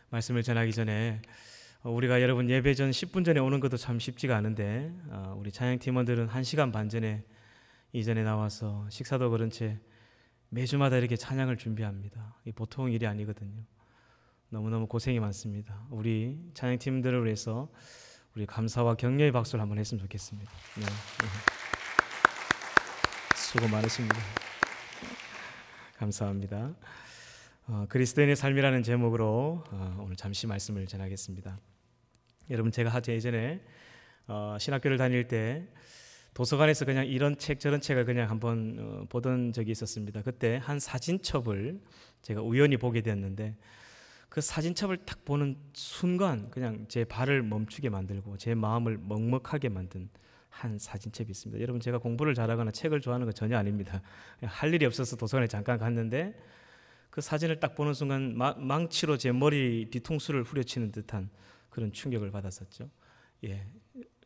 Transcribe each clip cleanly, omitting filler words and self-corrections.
말씀을 전하기 전에 우리가 여러분 예배 전 10분 전에 오는 것도 참 쉽지가 않은데 우리 찬양 팀원들은 1시간 반 전에 이전에 나와서 식사도 그런 채 매주마다 이렇게 찬양을 준비합니다. 이 보통 일이 아니거든요. 너무너무 고생이 많습니다. 우리 찬양 팀들을 위해서 우리 감사와 격려의 박수를 한번 했으면 좋겠습니다. 네. 수고 많으십니다. 감사합니다. 그리스도인의 삶이라는 제목으로 오늘 잠시 말씀을 전하겠습니다. 여러분, 제가 예전에 신학교를 다닐 때 도서관에서 그냥 이런 책 저런 책을 그냥 한번 보던 적이 있었습니다. 그때 한 사진첩을 제가 우연히 보게 되었는데 그 사진첩을 딱 보는 순간 그냥 제 발을 멈추게 만들고 제 마음을 먹먹하게 만든 한 사진첩이 있습니다. 여러분, 제가 공부를 잘하거나 책을 좋아하는 거 전혀 아닙니다. 할 일이 없어서 도서관에 잠깐 갔는데 그 사진을 딱 보는 순간 망치로 제 머리 뒤통수를 후려치는 듯한 그런 충격을 받았었죠. 예,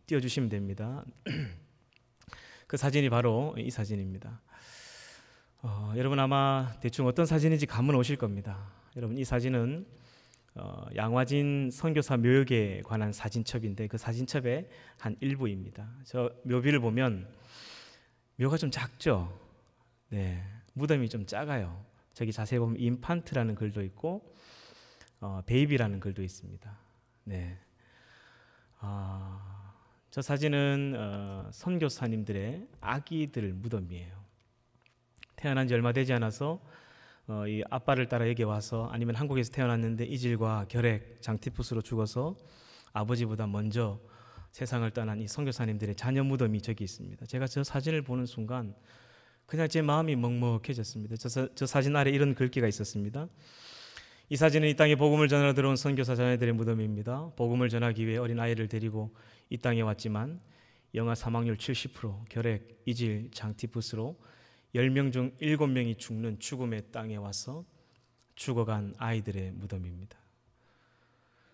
띄워주시면 됩니다. 그 사진이 바로 이 사진입니다. 여러분 아마 대충 어떤 사진인지 감은 오실 겁니다. 여러분, 이 사진은 양화진 선교사 묘역에 관한 사진첩인데 그 사진첩의 한 일부입니다. 저 묘비를 보면 묘가 좀 작죠? 네, 무덤이 좀 작아요. 저기 자세히 보면 인판트라는 글도 있고 베이비라는 글도 있습니다. 네, 저 사진은 선교사님들의 아기들 무덤이에요. 태어난 지 얼마 되지 않아서 이 아빠를 따라 여기 와서 아니면 한국에서 태어났는데 이질과 결핵, 장티푸스로 죽어서 아버지보다 먼저 세상을 떠난 이 선교사님들의 자녀 무덤이 저기 있습니다. 제가 저 사진을 보는 순간 그냥 제 마음이 먹먹해졌습니다. 저 사진 아래 이런 글귀가 있었습니다. 이 사진은 이 땅에 복음을 전하러 들어온 선교사 자녀들의 무덤입니다. 복음을 전하기 위해 어린 아이를 데리고 이 땅에 왔지만 영아 사망률 70%, 결핵, 이질, 장티푸스로 10명 중 7명이 죽는 죽음의 땅에 와서 죽어간 아이들의 무덤입니다.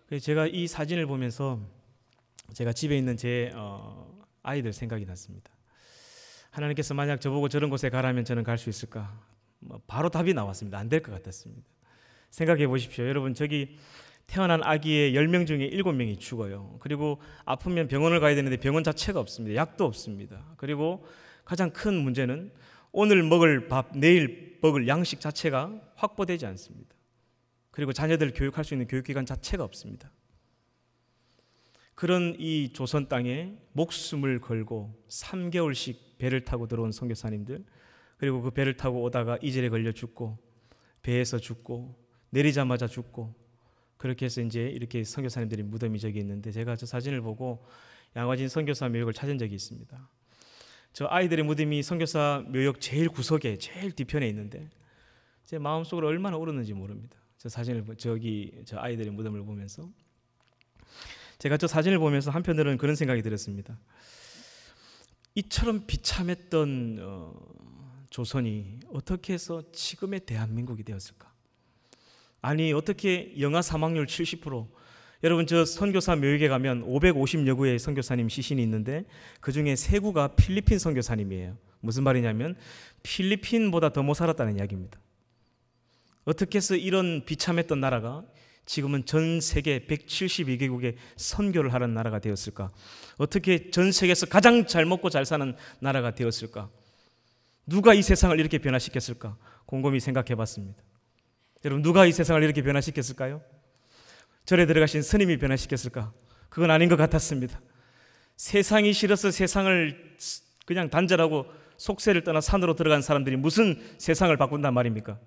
그래서 제가 이 사진을 보면서 제가 집에 있는 제 아이들 생각이 났습니다. 하나님께서 만약 저보고 저런 곳에 가라면 저는 갈 수 있을까? 바로 답이 나왔습니다. 안 될 것 같았습니다. 생각해 보십시오. 여러분, 저기 태어난 아기의 10명 중에 7명이 죽어요. 그리고 아프면 병원을 가야 되는데 병원 자체가 없습니다. 약도 없습니다. 그리고 가장 큰 문제는 오늘 먹을 밥, 내일 먹을 양식 자체가 확보되지 않습니다. 그리고 자녀들 교육할 수 있는 교육기관 자체가 없습니다. 그런 이 조선 땅에 목숨을 걸고 3개월씩 배를 타고 들어온 선교사님들, 그리고 그 배를 타고 오다가 이질에 걸려 죽고 배에서 죽고 내리자마자 죽고, 그렇게 해서 이제 이렇게 선교사님들이 무덤이 저기 있는데 제가 저 사진을 보고 양화진 선교사 묘역을 찾은 적이 있습니다. 저 아이들의 무덤이 선교사 묘역 제일 구석에 제일 뒤편에 있는데 제 마음속으로 얼마나 울었는지 모릅니다. 저 사진을 저 아이들의 무덤을 보면서 제가 저 사진을 보면서 한편으로는 그런 생각이 들었습니다. 이처럼 비참했던 조선이 어떻게 해서 지금의 대한민국이 되었을까? 아니, 어떻게 영아 사망률 70%, 여러분 저 선교사 묘역에 가면 550여 구의 선교사님 시신이 있는데 그중에 3구가 필리핀 선교사님이에요. 무슨 말이냐면 필리핀보다 더 못 살았다는 이야기입니다. 어떻게 해서 이런 비참했던 나라가 지금은 전 세계 172개국에 선교를 하는 나라가 되었을까? 어떻게 전 세계에서 가장 잘 먹고 잘 사는 나라가 되었을까? 누가 이 세상을 이렇게 변화시켰을까? 곰곰이 생각해 봤습니다. 여러분, 누가 이 세상을 이렇게 변화시켰을까요? 절에 들어가신 스님이 변화시켰을까? 그건 아닌 것 같았습니다. 세상이 싫어서 세상을 그냥 단절하고 속세를 떠나 산으로 들어간 사람들이 무슨 세상을 바꾼단 말입니까?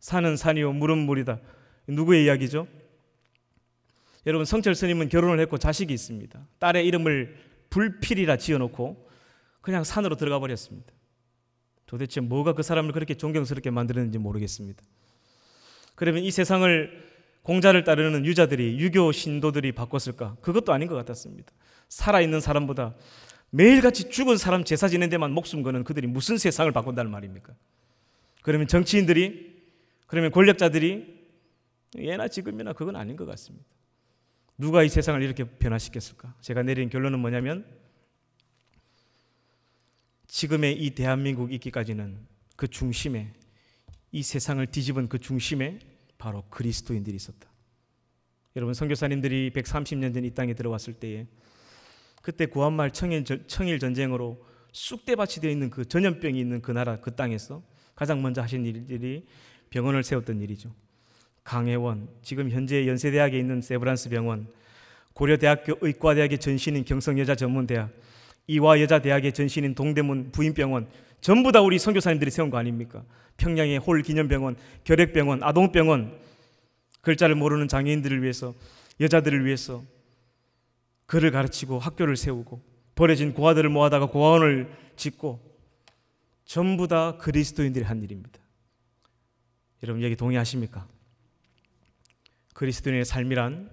산은 산이요 물은 물이다. 누구의 이야기죠? 여러분, 성철 스님은 결혼을 했고 자식이 있습니다. 딸의 이름을 불필이라 지어놓고 그냥 산으로 들어가 버렸습니다. 도대체 뭐가 그 사람을 그렇게 존경스럽게 만드는지 모르겠습니다. 그러면 이 세상을 공자를 따르는 유자들이, 유교 신도들이 바꿨을까? 그것도 아닌 것 같았습니다. 살아있는 사람보다 매일같이 죽은 사람 제사 지낸 데만 목숨 거는 그들이 무슨 세상을 바꾼다는 말입니까? 그러면 정치인들이, 그러면 권력자들이 예나 지금이나 그건 아닌 것 같습니다. 누가 이 세상을 이렇게 변화시켰을까? 제가 내린 결론은 뭐냐면 지금의 이 대한민국 있기까지는 그 중심에, 이 세상을 뒤집은 그 중심에 바로 그리스도인들이 있었다. 여러분, 선교사님들이 130년 전 이 땅에 들어왔을 때에 그때 구한말 청일 전쟁으로 쑥대밭이 되어 있는 그 전염병이 있는 그 나라, 그 땅에서 가장 먼저 하신 일들이 병원을 세웠던 일이죠. 강혜원, 지금 현재 연세대학에 있는 세브란스 병원, 고려대학교 의과대학의 전신인 경성여자전문대학, 이화여자대학의 전신인 동대문 부인병원, 전부 다 우리 선교사님들이 세운 거 아닙니까? 평양의 홀기념병원, 결핵병원, 아동병원, 글자를 모르는 장애인들을 위해서, 여자들을 위해서 글을 가르치고 학교를 세우고, 버려진 고아들을 모아다가 고아원을 짓고, 전부 다 그리스도인들이 한 일입니다. 여러분, 여기 동의하십니까? 그리스도인의 삶이란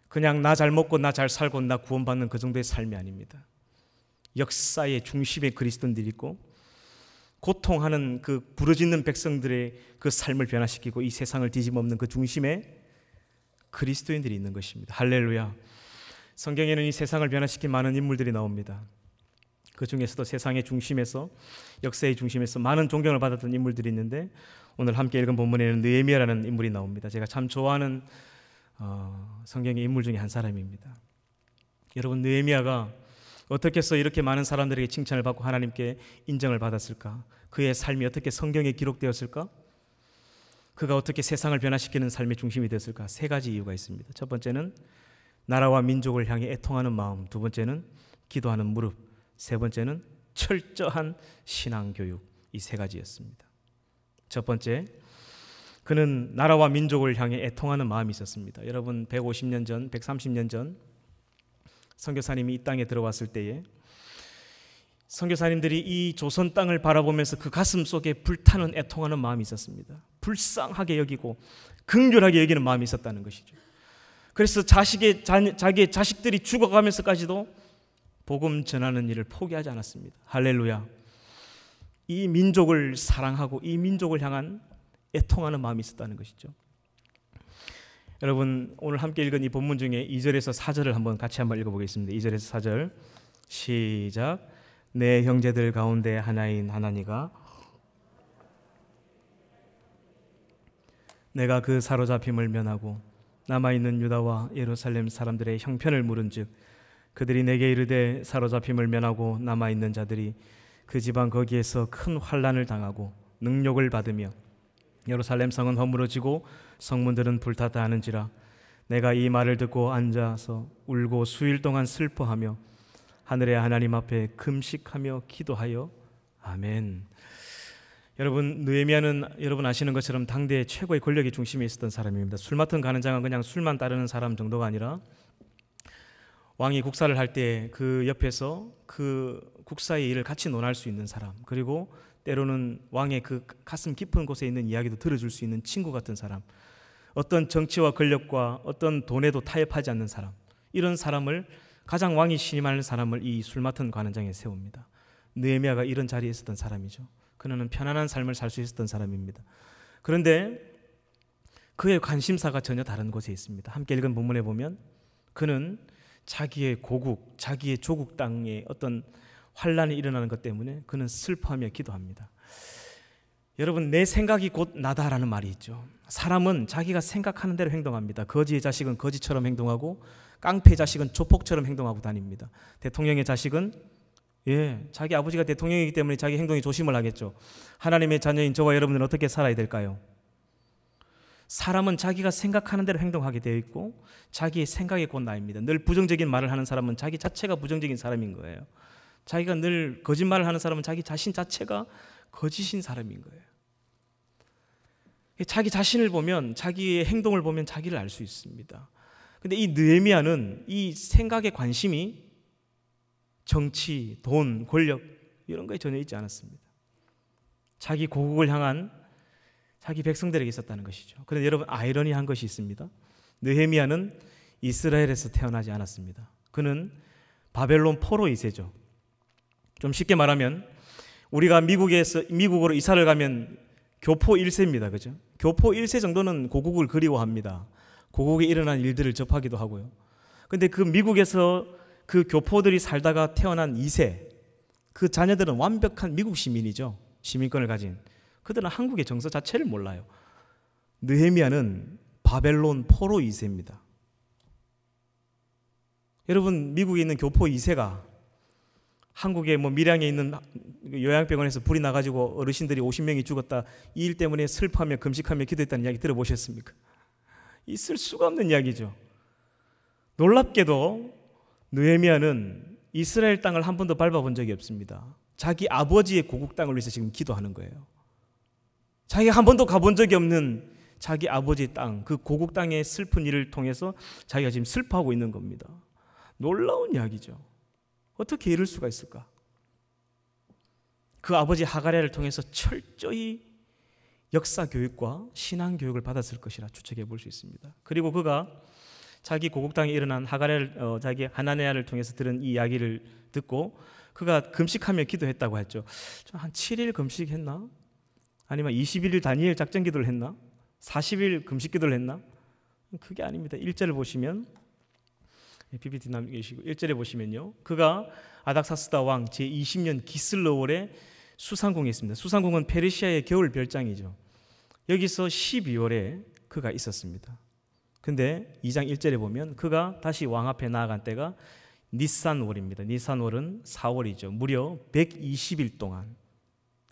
그냥 나 잘 먹고 나 잘 살고 나 구원받는 그 정도의 삶이 아닙니다. 역사의 중심에 그리스도인들이 있고, 고통하는 그 부르짖는 백성들의 그 삶을 변화시키고 이 세상을 뒤집어엎는 그 중심에 그리스도인들이 있는 것입니다. 할렐루야. 성경에는 이 세상을 변화시킨 많은 인물들이 나옵니다. 그 중에서도 세상의 중심에서, 역사의 중심에서 많은 존경을 받았던 인물들이 있는데, 오늘 함께 읽은 본문에는 느헤미야라는 인물이 나옵니다. 제가 참 좋아하는 성경의 인물 중에 한 사람입니다. 여러분, 느헤미야가 어떻게 해서 이렇게 많은 사람들에게 칭찬을 받고 하나님께 인정을 받았을까? 그의 삶이 어떻게 성경에 기록되었을까? 그가 어떻게 세상을 변화시키는 삶의 중심이 되었을까? 세 가지 이유가 있습니다. 첫 번째는 나라와 민족을 향해 애통하는 마음, 두 번째는 기도하는 무릎, 세 번째는 철저한 신앙교육. 이 세 가지였습니다. 첫 번째, 그는 나라와 민족을 향해 애통하는 마음이 있었습니다. 여러분, 150년 전, 130년 전 선교사님이 이 땅에 들어왔을 때에 선교사님들이 이 조선 땅을 바라보면서 그 가슴 속에 불타는 애통하는 마음이 있었습니다. 불쌍하게 여기고 긍휼하게 여기는 마음이 있었다는 것이죠. 그래서 자기의 자식들이 죽어가면서까지도 복음 전하는 일을 포기하지 않았습니다. 할렐루야. 이 민족을 사랑하고 이 민족을 향한 애통하는 마음이 있었다는 것이죠. 여러분, 오늘 함께 읽은 이 본문 중에 2절에서 4절을 같이 한번 읽어보겠습니다. 2절에서 4절 시작. 내 형제들 가운데 하나인 하나니가 내가 그 사로잡힘을 면하고 남아있는 유다와 예루살렘 사람들의 형편을 물은즉 그들이 내게 이르되 사로잡힘을 면하고 남아있는 자들이 그 지방 거기에서 큰 환난을 당하고 능욕을 받으며 예루살렘 성은 허물어지고 성문들은 불탔다 하는지라 내가 이 말을 듣고 앉아서 울고 수일 동안 슬퍼하며 하늘의 하나님 앞에 금식하며 기도하여 아멘. 여러분, 느헤미야는 여러분 아시는 것처럼 당대 최고의 권력의 중심에 있었던 사람입니다. 술 맡은 가는 장은 그냥 술만 따르는 사람 정도가 아니라 왕이 국사를 할 때 그 옆에서 그 국사의 일을 같이 논할 수 있는 사람, 그리고 때로는 왕의 그 가슴 깊은 곳에 있는 이야기도 들어줄 수 있는 친구 같은 사람, 어떤 정치와 권력과 어떤 돈에도 타협하지 않는 사람, 이런 사람을, 가장 왕이 신임하는 사람을 이 술 맡은 관원장에 세웁니다. 느헤미야가 이런 자리에 있었던 사람이죠. 그는 편안한 삶을 살 수 있었던 사람입니다. 그런데 그의 관심사가 전혀 다른 곳에 있습니다. 함께 읽은 본문에 보면 그는 자기의 고국, 자기의 조국 땅에 어떤 환란이 일어나는 것 때문에 그는 슬퍼하며 기도합니다. 여러분, 내 생각이 곧 나다라는 말이 있죠. 사람은 자기가 생각하는 대로 행동합니다. 거지의 자식은 거지처럼 행동하고 깡패의 자식은 조폭처럼 행동하고 다닙니다. 대통령의 자식은 자기 아버지가 대통령이기 때문에 자기 행동에 조심을 하겠죠. 하나님의 자녀인 저와 여러분은 어떻게 살아야 될까요? 사람은 자기가 생각하는 대로 행동하게 되어 있고 자기의 생각이 곧 나입니다. 늘 부정적인 말을 하는 사람은 자기 자체가 부정적인 사람인 거예요. 자기가 늘 거짓말을 하는 사람은 자기 자신 자체가 거짓인 사람인 거예요. 자기 자신을 보면, 자기의 행동을 보면 자기를 알 수 있습니다. 근데 이 느헤미야는 이 생각의 관심이 정치, 돈, 권력 이런 거에 전혀 있지 않았습니다. 자기 고국을 향한 자기 백성들에게 있었다는 것이죠. 그런데 여러분, 아이러니한 것이 있습니다. 느헤미야는 이스라엘에서 태어나지 않았습니다. 그는 바벨론 포로 2세죠. 좀 쉽게 말하면 우리가 미국으로 이사를 가면 교포 1세입니다. 그죠? 교포 1세 정도는 고국을 그리워합니다. 고국에 일어난 일들을 접하기도 하고요. 근데 그 미국에서 그 교포들이 살다가 태어난 2세, 그 자녀들은 완벽한 미국 시민이죠. 시민권을 가진. 그들은 한국의 정서 자체를 몰라요. 느헤미야는 바벨론 포로 2세입니다. 여러분, 미국에 있는 교포 2세가 한국의 밀양에 있는 요양병원에서 불이 나가지고 어르신들이 50명이 죽었다, 이 일 때문에 슬퍼하며 금식하며 기도했다는 이야기 들어보셨습니까? 있을 수가 없는 이야기죠. 놀랍게도 느헤미야는 이스라엘 땅을 한 번도 밟아본 적이 없습니다. 자기 아버지의 고국 땅을 위해서 지금 기도하는 거예요. 자기가 한 번도 가본 적이 없는 자기 아버지의 땅, 그 고국 땅의 슬픈 일을 통해서 자기가 지금 슬퍼하고 있는 겁니다. 놀라운 이야기죠. 어떻게 이럴 수가 있을까? 그 아버지 하가랴를 통해서 철저히 역사 교육과 신앙 교육을 받았을 것이라 추측해 볼 수 있습니다. 그리고 그가 자기 고국 땅에 일어난 하가랴를 자기 하나냐를 통해서 들은 이 이야기를 듣고 그가 금식하며 기도했다고 했죠. 한 7일 금식했나? 아니면 21일 다니엘 작전 기도를 했나? 40일 금식 기도를 했나? 그게 아닙니다. 1절을 보시면, PPT 남기시고 1절에 보시면요, 그가 아닥사스다 왕 제20년 기슬러월에 수상궁에 있습니다. 수상궁은 페르시아의 겨울 별장이죠. 여기서 12월에 그가 있었습니다. 근데 2장 1절에 보면 그가 다시 왕 앞에 나아간 때가 니산월입니다. 니산월은 4월이죠. 무려 120일 동안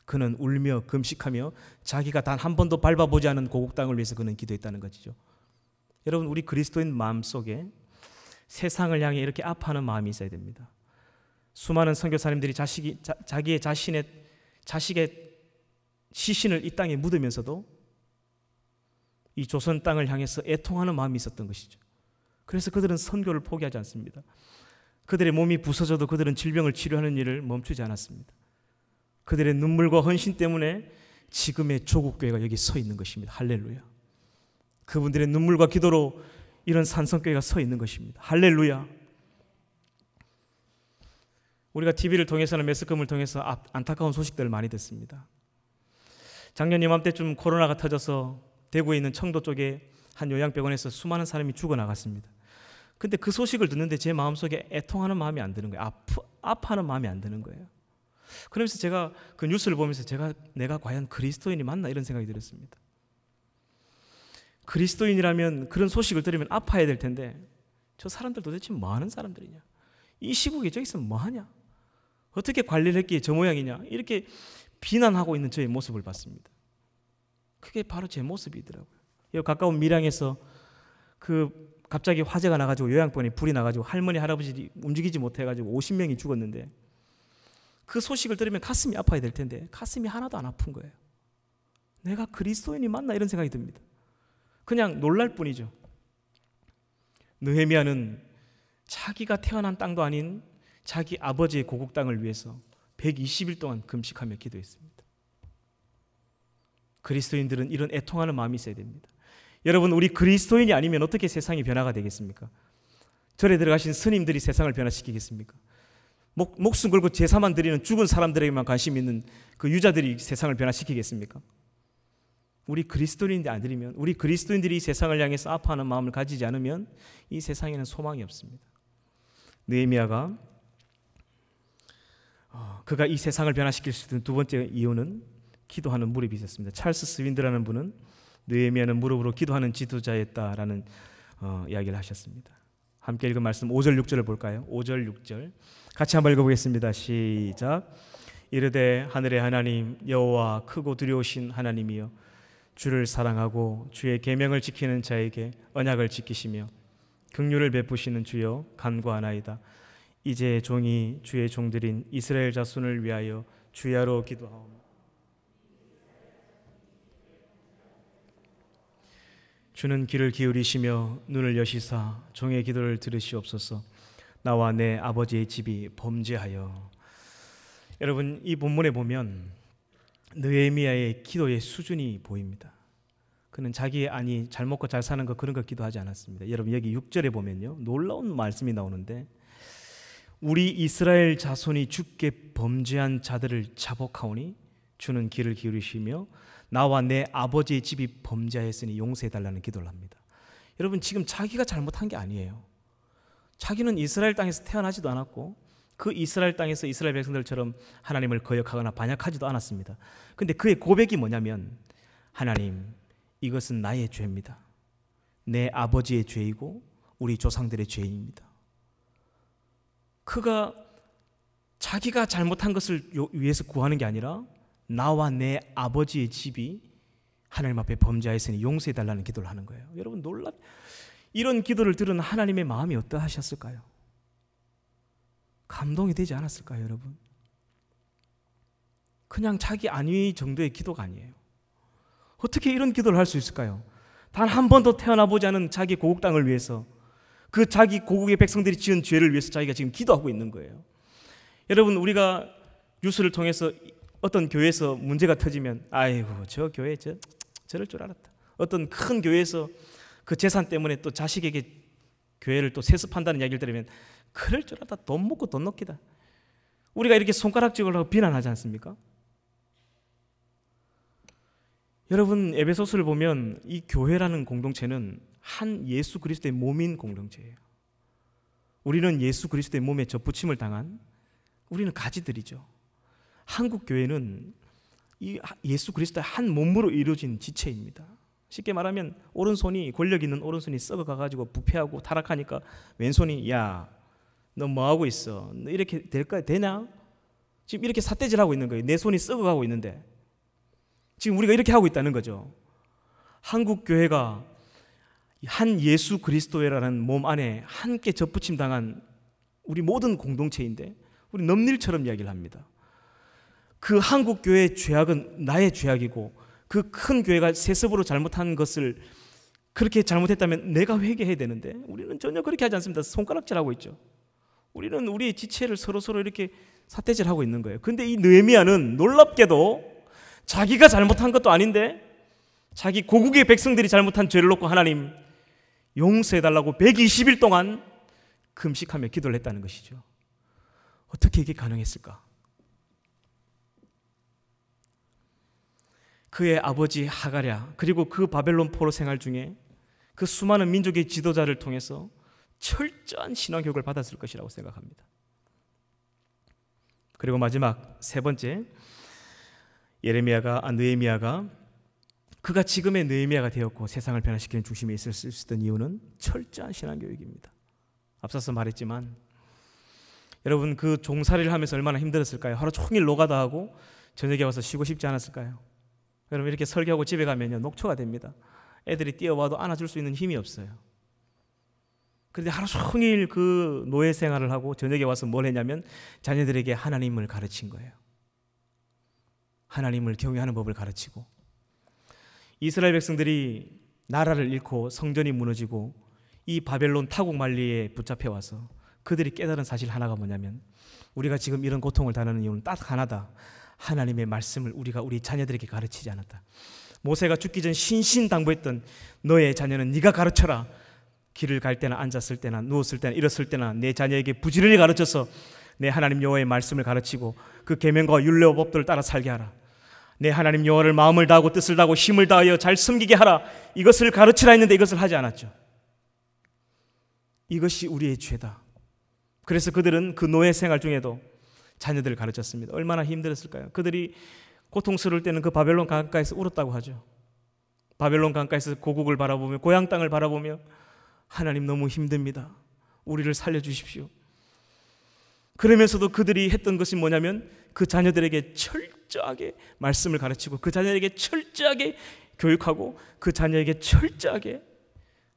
그는 울며 금식하며 자기가 단 한 번도 밟아보지 않은 고국 땅을 위해서 그는 기도했다는 것이죠. 여러분, 우리 그리스도인 마음속에 세상을 향해 이렇게 아파하는 마음이 있어야 됩니다. 수많은 선교사님들이 자기의 자식의 시신을 이 땅에 묻으면서도 이 조선 땅을 향해서 애통하는 마음이 있었던 것이죠. 그래서 그들은 선교를 포기하지 않습니다. 그들의 몸이 부서져도 그들은 질병을 치료하는 일을 멈추지 않았습니다. 그들의 눈물과 헌신 때문에 지금의 조국교회가 여기 서 있는 것입니다. 할렐루야. 그분들의 눈물과 기도로 이런 산성교회가 서 있는 것입니다. 할렐루야. 우리가 TV를 통해서는 매스컴을 통해서 안타까운 소식들을 많이 듣습니다. 작년 이맘때쯤 코로나가 터져서 대구에 있는 청도 쪽에 한 요양병원에서 수많은 사람이 죽어나갔습니다. 근데 그 소식을 듣는데 제 마음속에 애통하는 마음이 안 드는 거예요. 아파하는 마음이 안 드는 거예요. 그러면서 제가 그 뉴스를 보면서 내가 과연 그리스도인이 맞나 이런 생각이 들었습니다. 그리스도인이라면 그런 소식을 들으면 아파야 될 텐데 저 사람들 도대체 뭐 하는 사람들이냐? 이 시국에 저기서 뭐 하냐? 어떻게 관리를 했기에 저 모양이냐? 이렇게 비난하고 있는 저의 모습을 봤습니다. 그게 바로 제 모습이더라고요. 여기 가까운 밀양에서 갑자기 화재가 나가지고 요양병원에 불이 나가지고 할머니 할아버지 움직이지 못해가지고 50명이 죽었는데 그 소식을 들으면 가슴이 아파야 될 텐데 가슴이 하나도 안 아픈 거예요. 내가 그리스도인이 맞나 이런 생각이 듭니다. 그냥 놀랄 뿐이죠. 느헤미야는 자기가 태어난 땅도 아닌 자기 아버지의 고국 땅을 위해서 120일 동안 금식하며 기도했습니다. 그리스도인들은 이런 애통하는 마음이 있어야 됩니다. 여러분, 우리 그리스도인이 아니면 어떻게 세상이 변화가 되겠습니까? 절에 들어가신 스님들이 세상을 변화시키겠습니까? 목숨 걸고 제사만 드리는 죽은 사람들에게만 관심 있는 그 유자들이 세상을 변화시키겠습니까? 우리 그리스도인들이 안 드리면, 우리 그리스도인들이 이 세상을 향해서 아파하는 마음을 가지지 않으면 이 세상에는 소망이 없습니다. 느헤미야가 그가 이 세상을 변화시킬 수 있는 두 번째 이유는 기도하는 무릎이 있었습니다. 찰스 스윈드라는 분은 느헤미야는 무릎으로 기도하는 지도자였다라는 이야기를 하셨습니다. 함께 읽은 말씀 5절 6절을 볼까요? 5절 6절 같이 한번 읽어보겠습니다. 시작. 이르되 하늘의 하나님 여호와 크고 두려우신 하나님이여 주를 사랑하고 주의 계명을 지키는 자에게 언약을 지키시며 긍휼을 베푸시는 주여 간구하나이다. 이제 종이 주의 종들인 이스라엘 자손을 위하여 주야로 기도하오며 주는 귀를 기울이시며 눈을 여시사 종의 기도를 들으시옵소서. 나와 내 아버지의 집이 범죄하여. 여러분, 이 본문에 보면 느헤미야의 기도의 수준이 보입니다. 그는 자기 잘 먹고 잘 사는 거 그런 거 기도하지 않았습니다. 여러분, 여기 6절에 보면요, 놀라운 말씀이 나오는데 우리 이스라엘 자손이 주께 범죄한 자들을 자복하오니 주는 귀를 기울이시며 나와 내 아버지의 집이 범죄하였으니 용서해달라는 기도를 합니다. 여러분, 지금 자기가 잘못한 게 아니에요. 자기는 이스라엘 땅에서 태어나지도 않았고 그 이스라엘 땅에서 이스라엘 백성들처럼 하나님을 거역하거나 반역하지도 않았습니다. 그런데 그의 고백이 뭐냐면 하나님, 이것은 나의 죄입니다. 내 아버지의 죄이고 우리 조상들의 죄입니다. 그가 자기가 잘못한 것을 위해서 구하는 게 아니라 나와 내 아버지의 집이 하나님 앞에 범죄하였으니 용서해달라는 기도를 하는 거예요. 여러분 이런 기도를 들은 하나님의 마음이 어떠하셨을까요? 감동이 되지 않았을까요, 여러분? 그냥 자기 안위 정도의 기도가 아니에요. 어떻게 이런 기도를 할 수 있을까요? 단 한 번도 태어나보지 않은 자기 고국 땅을 위해서, 그 자기 고국의 백성들이 지은 죄를 위해서 자기가 지금 기도하고 있는 거예요. 여러분, 우리가 뉴스를 통해서 어떤 교회에서 문제가 터지면 아이고 저 교회 저럴 줄 알았다. 어떤 큰 교회에서 그 재산 때문에 또 자식에게 교회를 또 세습한다는 이야기를 들으면 그럴 줄 알았다. 돈 먹고 돈 넣기다. 우리가 이렇게 손가락질을 하고 비난하지 않습니까? 여러분, 에베소서를 보면 이 교회라는 공동체는 한 예수 그리스도의 몸인 공동체예요. 우리는 예수 그리스도의 몸에 접붙임을 당한 우리는 가지들이죠. 한국 교회는 이 예수 그리스도의 한 몸으로 이루어진 지체입니다. 쉽게 말하면 오른손이, 권력 있는 오른손이 썩어가가지고 부패하고 타락하니까 왼손이 야, 너 뭐하고 있어? 너 이렇게 되냐? 지금 이렇게 삿대질하고 있는 거예요. 내 손이 썩어가고 있는데 지금 우리가 이렇게 하고 있다는 거죠. 한국 교회가 한 예수 그리스도라는 몸 안에 함께 접붙임 당한 우리 모든 공동체인데 우리 넘닐처럼 이야기를 합니다. 그 한국 교회의 죄악은 나의 죄악이고 그 큰 교회가 세습으로 잘못한 것을 그렇게 잘못했다면 내가 회개해야 되는데 우리는 전혀 그렇게 하지 않습니다. 손가락질하고 있죠. 우리는 우리의 지체를 서로 이렇게 삿대질하고 있는 거예요. 근데 이 느헤미야는 놀랍게도 자기가 잘못한 것도 아닌데 자기 고국의 백성들이 잘못한 죄를 놓고 하나님 용서해달라고 120일 동안 금식하며 기도를 했다는 것이죠. 어떻게 이게 가능했을까? 그의 아버지 하가랴 그리고 그 바벨론 포로 생활 중에 그 수많은 민족의 지도자를 통해서 철저한 신앙 교육을 받았을 것이라고 생각합니다. 그리고 마지막 세 번째, 느헤미야가 그가 지금의 느헤미야가 되었고 세상을 변화시키는 중심에 있을 수 있었던 이유는 철저한 신앙 교육입니다. 앞서서 말했지만 여러분, 그 종살이를 하면서 얼마나 힘들었을까요? 하루 종일 노가다 하고 저녁에 와서 쉬고 싶지 않았을까요? 여러분, 이렇게 설교하고 집에 가면요 녹초가 됩니다. 애들이 뛰어와도 안아줄 수 있는 힘이 없어요. 그런데 하루 종일 그 노예 생활을 하고 저녁에 와서 뭘 했냐면 자녀들에게 하나님을 가르친 거예요. 하나님을 경외하는 법을 가르치고, 이스라엘 백성들이 나라를 잃고 성전이 무너지고 이 바벨론 타국 만리에 붙잡혀 와서 그들이 깨달은 사실 하나가 뭐냐면 우리가 지금 이런 고통을 당하는 이유는 딱 하나다. 하나님의 말씀을 우리가 우리 자녀들에게 가르치지 않았다. 모세가 죽기 전 신신당부했던 너의 자녀는 네가 가르쳐라. 길을 갈 때나 앉았을 때나 누웠을 때나 일었을 때나 내 자녀에게 부지런히 가르쳐서 내 하나님 여호와의 말씀을 가르치고 그 계명과 율례와 법들을 따라 살게 하라. 내 하나님 여호와를 마음을 다하고 뜻을 다하고 힘을 다하여 잘 섬기게 하라. 이것을 가르치라 했는데 이것을 하지 않았죠. 이것이 우리의 죄다. 그래서 그들은 그 노예 생활 중에도 자녀들을 가르쳤습니다. 얼마나 힘들었을까요? 그들이 고통스러울 때는 그 바벨론 강가에서 울었다고 하죠. 바벨론 강가에서 고국을 바라보며 고향 땅을 바라보며 하나님 너무 힘듭니다. 우리를 살려주십시오. 그러면서도 그들이 했던 것이 뭐냐면 그 자녀들에게 철저하게 말씀을 가르치고 그 자녀에게 철저하게 교육하고 그 자녀에게 철저하게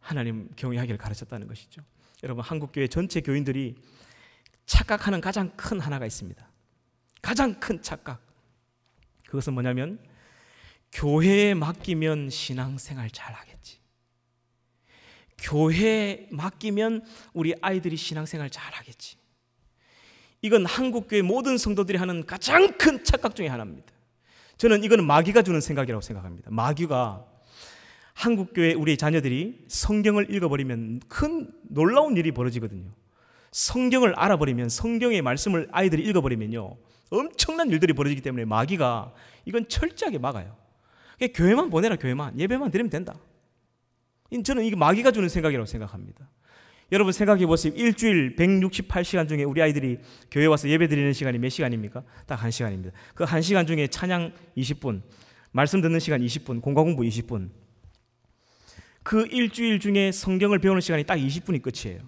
하나님 경외하기를 가르쳤다는 것이죠. 여러분, 한국교회 전체 교인들이 착각하는 가장 큰 하나가 있습니다. 가장 큰 착각. 그것은 뭐냐면 교회에 맡기면 신앙생활 잘하겠지. 교회에 맡기면 우리 아이들이 신앙생활 잘하겠지. 이건 한국교회 모든 성도들이 하는 가장 큰 착각 중에 하나입니다. 저는 이거는 마귀가 주는 생각이라고 생각합니다. 마귀가 한국교회 우리 자녀들이 성경을 읽어버리면 큰 놀라운 일이 벌어지거든요. 성경을 알아버리면, 성경의 말씀을 아이들이 읽어버리면요 엄청난 일들이 벌어지기 때문에 마귀가 이건 철저하게 막아요. 교회만 보내라. 교회만 예배만 드리면 된다. 저는 이게 마귀가 주는 생각이라고 생각합니다. 여러분 생각해 보세요. 일주일 168시간 중에 우리 아이들이 교회 와서 예배 드리는 시간이 몇 시간입니까? 딱 1시간입니다. 그 1시간 중에 찬양 20분, 말씀 듣는 시간 20분, 공과 공부 20분. 그 일주일 중에 성경을 배우는 시간이 딱 20분이 끝이에요.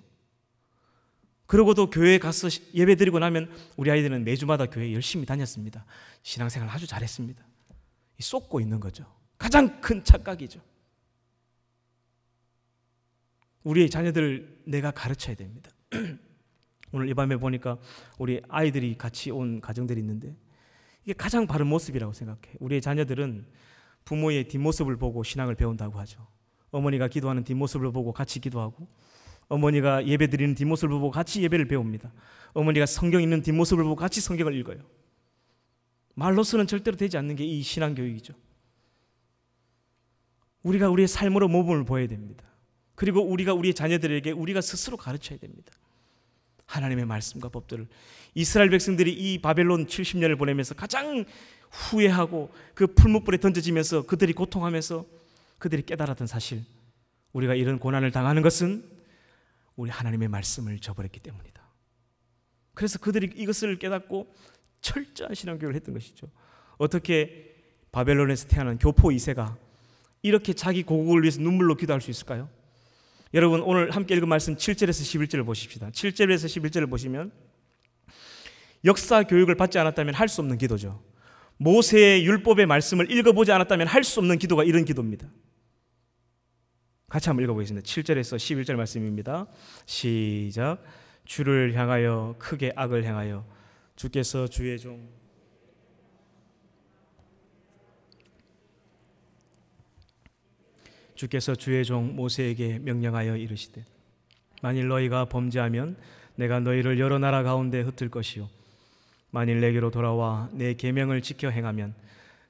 그러고도 교회에 가서 예배 드리고 나면 우리 아이들은 매주마다 교회 열심히 다녔습니다. 신앙생활 아주 잘했습니다. 쏟고 있는 거죠. 가장 큰 착각이죠. 우리의 자녀들 내가 가르쳐야 됩니다. 오늘 이 밤에 보니까 우리 아이들이 같이 온 가정들이 있는데 이게 가장 바른 모습이라고 생각해. 우리의 자녀들은 부모의 뒷모습을 보고 신앙을 배운다고 하죠. 어머니가 기도하는 뒷모습을 보고 같이 기도하고, 어머니가 예배 드리는 뒷모습을 보고 같이 예배를 배웁니다. 어머니가 성경 읽는 뒷모습을 보고 같이 성경을 읽어요. 말로서는 절대로 되지 않는 게 이 신앙교육이죠. 우리가 우리의 삶으로 모범을 보여야 됩니다. 그리고 우리가 우리의 자녀들에게 우리가 스스로 가르쳐야 됩니다. 하나님의 말씀과 법들을. 이스라엘 백성들이 이 바벨론 70년을 보내면서 가장 후회하고 그 풀무불에 던져지면서 그들이 고통하면서 그들이 깨달았던 사실, 우리가 이런 고난을 당하는 것은 우리 하나님의 말씀을 저버렸기 때문이다. 그래서 그들이 이것을 깨닫고 철저한 신앙교육을 했던 것이죠. 어떻게 바벨론에서 태어난 교포 2세가 이렇게 자기 고국을 위해서 눈물로 기도할 수 있을까요? 여러분, 오늘 함께 읽은 말씀 7절에서 11절을 보십시다. 7절에서 11절을 보시면 역사 교육을 받지 않았다면 할 수 없는 기도죠. 모세의 율법의 말씀을 읽어보지 않았다면 할 수 없는 기도가 이런 기도입니다. 같이 한번 읽어보겠습니다. 7절에서 11절 말씀입니다. 시작. 주를 향하여 크게 악을 행하여 주께서 주의 종 모세에게 명령하여 이르시되, 만일 너희가 범죄하면 내가 너희를 여러 나라 가운데 흩을 것이요, 만일 내게로 돌아와 내 계명을 지켜 행하면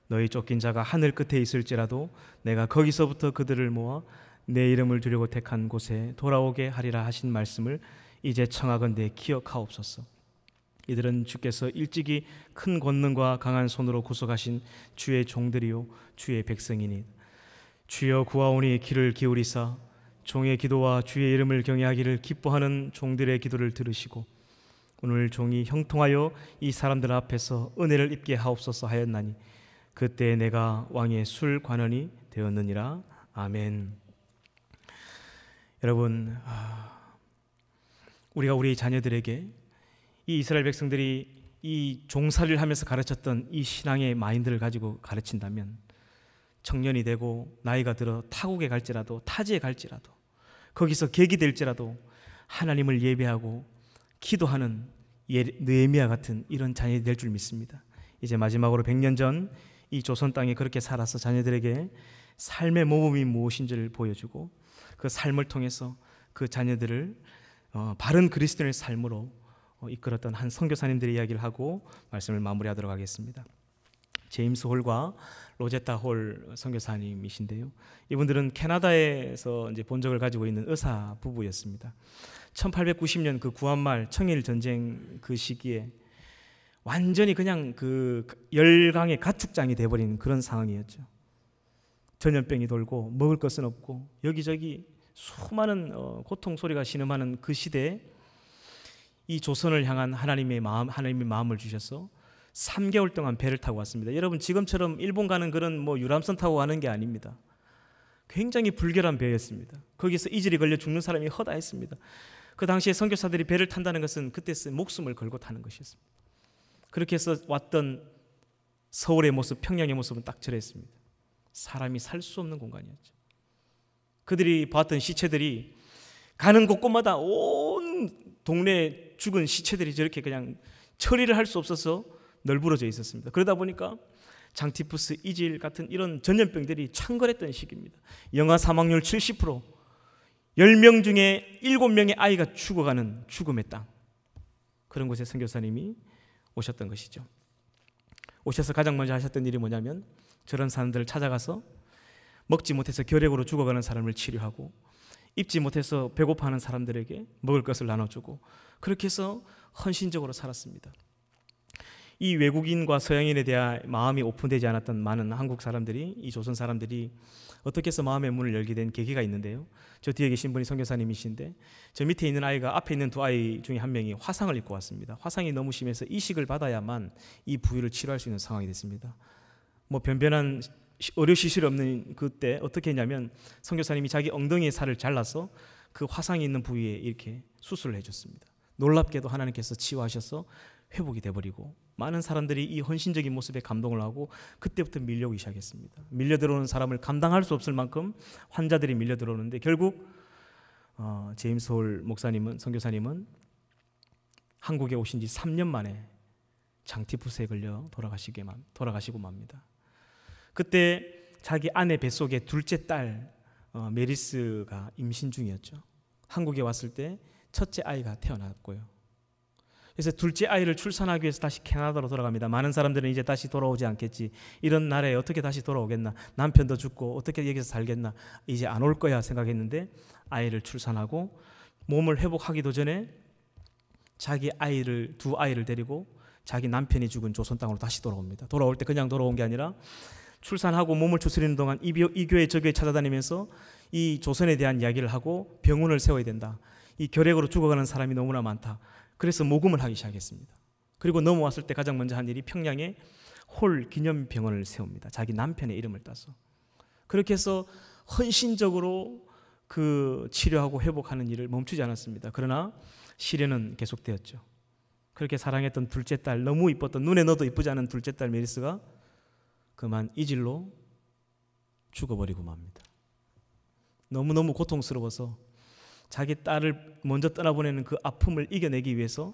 너희 쫓긴 자가 하늘 끝에 있을지라도 내가 거기서부터 그들을 모아 내 이름을 두려고 택한 곳에 돌아오게 하리라 하신 말씀을 이제 청하건대 기억하옵소서. 이들은 주께서 일찍이 큰 권능과 강한 손으로 구속하신 주의 종들이요 주의 백성이니, 주여 구하오니 귀를 기울이사 종의 기도와 주의 이름을 경외하기를 기뻐하는 종들의 기도를 들으시고 오늘 종이 형통하여 이 사람들 앞에서 은혜를 입게 하옵소서 하였나니 그때 내가 왕의 술 관원이 되었느니라. 아멘. 여러분, 우리가 우리 자녀들에게 이 이스라엘 백성들이 이 종살이를 하면서 가르쳤던 이 신앙의 마인드를 가지고 가르친다면, 청년이 되고 나이가 들어 타국에 갈지라도 타지에 갈지라도 거기서 객이 될지라도 하나님을 예배하고 기도하는 느헤미야 같은 이런 자녀이 될 줄 믿습니다. 이제 마지막으로 100년 전 이 조선 땅에 그렇게 살아서 자녀들에게 삶의 모범이 무엇인지를 보여주고 그 삶을 통해서 그 자녀들을 바른 그리스도인의 삶으로 이끌었던 한 선교사님들의 이야기를 하고 말씀을 마무리하도록 하겠습니다. 제임스 홀과 로제타 홀 선교사님이신데요. 이분들은 캐나다에서 이제 본적을 가지고 있는 의사 부부였습니다. 1890년 그 구한말 청일 전쟁 그 시기에 완전히 그냥 그 열강의 가축장이 돼버린 그런 상황이었죠. 전염병이 돌고 먹을 것은 없고 여기저기 수많은 고통 소리가 신음하는 그 시대에 이 조선을 향한 하나님의 마음을 주셔서 3개월 동안 배를 타고 왔습니다. 여러분, 지금처럼 일본 가는 그런 유람선 타고 가는 게 아닙니다. 굉장히 불결한 배였습니다. 거기서 이질이 걸려 죽는 사람이 허다했습니다. 그 당시에 선교사들이 배를 탄다는 것은 그때 목숨을 걸고 타는 것이었습니다. 그렇게 해서 왔던 서울의 모습, 평양의 모습은 딱 저랬습니다. 사람이 살 수 없는 공간이었죠. 그들이 봤던 시체들이 가는 곳곳마다 온 동네에 죽은 시체들이 저렇게 그냥 처리를 할 수 없어서 널브러져 있었습니다. 그러다 보니까 장티푸스, 이질 같은 이런 전염병들이 창궐했던 시기입니다. 영아 사망률 70%, 10명 중에 7명의 아이가 죽어가는 죽음의 땅, 그런 곳에 선교사님이 오셨던 것이죠. 오셔서 가장 먼저 하셨던 일이 뭐냐면 저런 사람들을 찾아가서 먹지 못해서 결핵으로 죽어가는 사람을 치료하고 입지 못해서 배고파하는 사람들에게 먹을 것을 나눠주고 그렇게 해서 헌신적으로 살았습니다. 이 외국인과 서양인에 대한 마음이 오픈되지 않았던 많은 한국 사람들이, 이 조선 사람들이 어떻게 해서 마음의 문을 열게 된 계기가 있는데요. 저 뒤에 계신 분이 선교사님이신데 저 밑에 있는 아이가 앞에 있는 두 아이 중에 한 명이 화상을 입고 왔습니다. 화상이 너무 심해서 이식을 받아야만 이 부위를 치료할 수 있는 상황이 됐습니다. 변변한 의료 시설이 없는 그때 어떻게 했냐면 선교사님이 자기 엉덩이의 살을 잘라서 그 화상이 있는 부위에 이렇게 수술을 해줬습니다. 놀랍게도 하나님께서 치유하셔서 회복이 돼버리고 많은 사람들이 이 헌신적인 모습에 감동을 하고 그때부터 밀려오기 시작했습니다. 밀려 들어오는 사람을 감당할 수 없을 만큼 환자들이 밀려 들어오는데 결국 제임스 홀 목사님은, 선교사님은 한국에 오신 지 3년 만에 장티푸스에 걸려 돌아가시고 맙니다. 그때 자기 아내 뱃속에 둘째 딸 메리스가 임신 중이었죠. 한국에 왔을 때 첫째 아이가 태어났고요. 그래서 둘째 아이를 출산하기 위해서 다시 캐나다로 돌아갑니다. 많은 사람들은 이제 다시 돌아오지 않겠지, 이런 나라에 어떻게 다시 돌아오겠나, 남편도 죽고 어떻게 여기서 살겠나, 이제 안 올 거야 생각했는데 아이를 출산하고 몸을 회복하기도 전에 자기 아이를, 두 아이를 데리고 자기 남편이 죽은 조선 땅으로 다시 돌아옵니다. 돌아올 때 그냥 돌아온 게 아니라 출산하고 몸을 추스리는 동안 이 교회 저 교회 찾아다니면서 이 조선에 대한 이야기를 하고 병원을 세워야 된다, 이 결핵으로 죽어가는 사람이 너무나 많다, 그래서 모금을 하기 시작했습니다. 그리고 넘어왔을 때 가장 먼저 한 일이 평양에 홀 기념병원을 세웁니다. 자기 남편의 이름을 따서. 그렇게 해서 헌신적으로 그 치료하고 회복하는 일을 멈추지 않았습니다. 그러나 시련은 계속되었죠. 그렇게 사랑했던 둘째 딸, 너무 이뻤던, 눈에 넣어도 이쁘지 않은 둘째 딸 메리스가 그만 이질로 죽어버리고 맙니다. 너무너무 고통스러워서 자기 딸을 먼저 떠나보내는 그 아픔을 이겨내기 위해서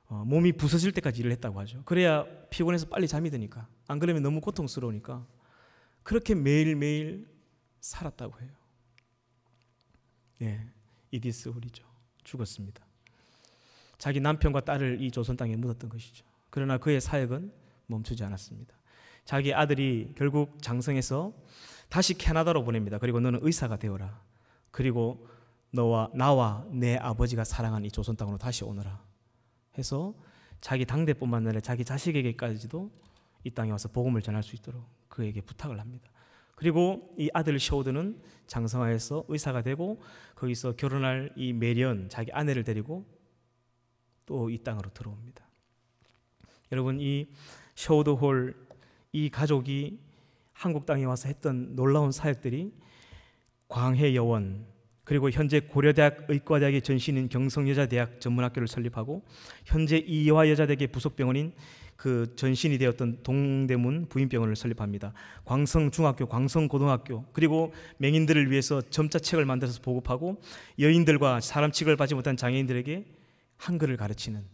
몸이 부서질 때까지 일을 했다고 하죠. 그래야 피곤해서 빨리 잠이 드니까, 안 그러면 너무 고통스러우니까 그렇게 매일매일 살았다고 해요. 예, 이디스 홀이죠. 죽었습니다. 자기 남편과 딸을 이 조선 땅에 묻었던 것이죠. 그러나 그의 사역은 멈추지 않았습니다. 자기 아들이 결국 장성해서 다시 캐나다로 보냅니다. 그리고 너는 의사가 되어라. 그리고 나와 내 아버지가 사랑한 이 조선 땅으로 다시 오너라 해서 자기 당대뿐만 아니라 자기 자식에게까지도 이 땅에 와서 복음을 전할 수 있도록 그에게 부탁을 합니다. 그리고 이 아들 셔우드는 장성하에서 의사가 되고 거기서 결혼할 이 메리언, 자기 아내를 데리고 또 이 땅으로 들어옵니다. 여러분, 이 셔우드 홀, 이 가족이 한국 땅에 와서 했던 놀라운 사역들이 광해여원, 그리고 현재 고려대학 의과대학의 전신인 경성여자대학 전문학교를 설립하고 현재 이화여자대학의 부속병원인 그 전신이 되었던 동대문 부인병원을 설립합니다. 광성중학교, 광성고등학교, 그리고 맹인들을 위해서 점자책을 만들어서 보급하고 여인들과 사람 취급을 받지 못한 장애인들에게 한글을 가르치는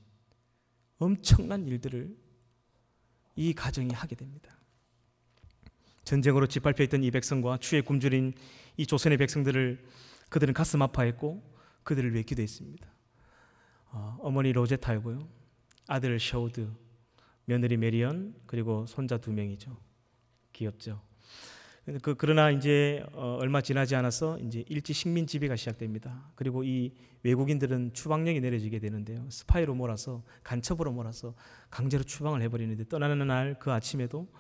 엄청난 일들을 이 가정이 하게 됩니다. 전쟁으로 짓밟혀 있던 이 백성과 추에 굶주린 이 조선의 백성들을 그들은 가슴 아파했고 그들을 위해 기도했습니다. 어머니 로제타이고요, 아들 셔우드, 며느리 메리언, 그리고 손자 2명이죠. 귀엽죠. 그러나 이제 얼마 지나지 않아서 이제 일제 식민 지배가 시작됩니다. 그리고 이 외국인들은 추방령이 내려지게 되는데요. 스파이로 몰아서, 간첩으로 몰아서 강제로 추방을 해버리는데, 떠나는 날 그 아침에도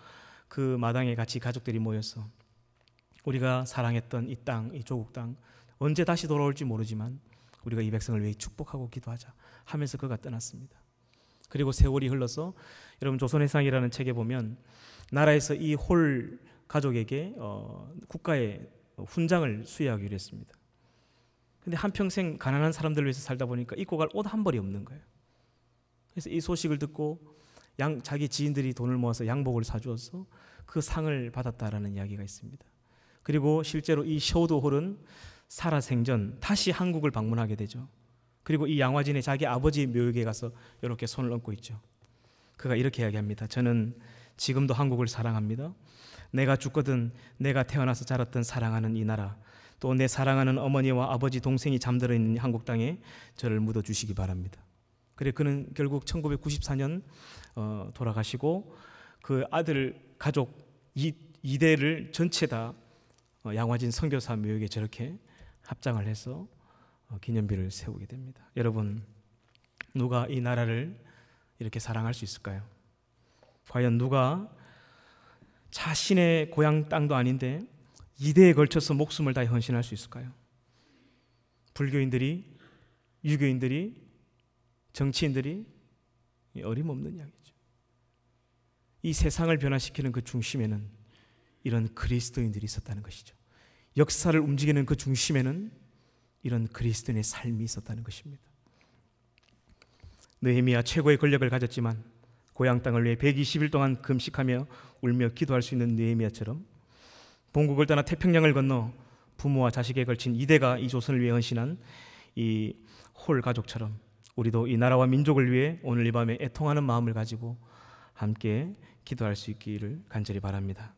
그 마당에 같이 가족들이 모여서 우리가 사랑했던 이 땅, 이 조국 땅 언제 다시 돌아올지 모르지만 우리가 이 백성을 위해 축복하고 기도하자 하면서 그가 떠났습니다. 그리고 세월이 흘러서 여러분, 조선해상이라는 책에 보면 나라에서 이 홀 가족에게 국가의 훈장을 수여하기로 했습니다. 근데 한평생 가난한 사람들을 위해서 살다 보니까 입고 갈 옷 한 벌이 없는 거예요. 그래서 이 소식을 듣고 자기 지인들이 돈을 모아서 양복을 사주어서 그 상을 받았다라는 이야기가 있습니다. 그리고 실제로 이 셔우드 홀은 살아생전 다시 한국을 방문하게 되죠. 그리고 이 양화진에 자기 아버지 묘역에 가서 이렇게 손을 얹고 있죠. 그가 이렇게 이야기합니다. 저는 지금도 한국을 사랑합니다. 내가 죽거든 내가 태어나서 자랐던 사랑하는 이 나라, 또 내 사랑하는 어머니와 아버지, 동생이 잠들어 있는 한국 땅에 저를 묻어주시기 바랍니다. 그래, 그는 결국 1994년 돌아가시고 그 아들 가족 2대를 전체 다 양화진 선교사 묘역에 저렇게 합장을 해서 기념비를 세우게 됩니다. 여러분, 누가 이 나라를 이렇게 사랑할 수 있을까요? 과연 누가 자신의 고향 땅도 아닌데 2대에 걸쳐서 목숨을 다해 헌신할 수 있을까요? 불교인들이, 유교인들이, 정치인들이, 어림없는 이야기죠. 이 세상을 변화시키는 그 중심에는 이런 그리스도인들이 있었다는 것이죠. 역사를 움직이는 그 중심에는 이런 그리스도인의 삶이 있었다는 것입니다. 느헤미야 최고의 권력을 가졌지만 고향 땅을 위해 120일 동안 금식하며 울며 기도할 수 있는 느헤미야처럼 본국을 떠나 태평양을 건너 부모와 자식에 걸친 이대가 이 조선을 위해 헌신한 이 홀 가족처럼 우리도 이 나라와 민족을 위해 오늘 이 밤에 애통하는 마음을 가지고 함께 기도할 수 있기를 간절히 바랍니다.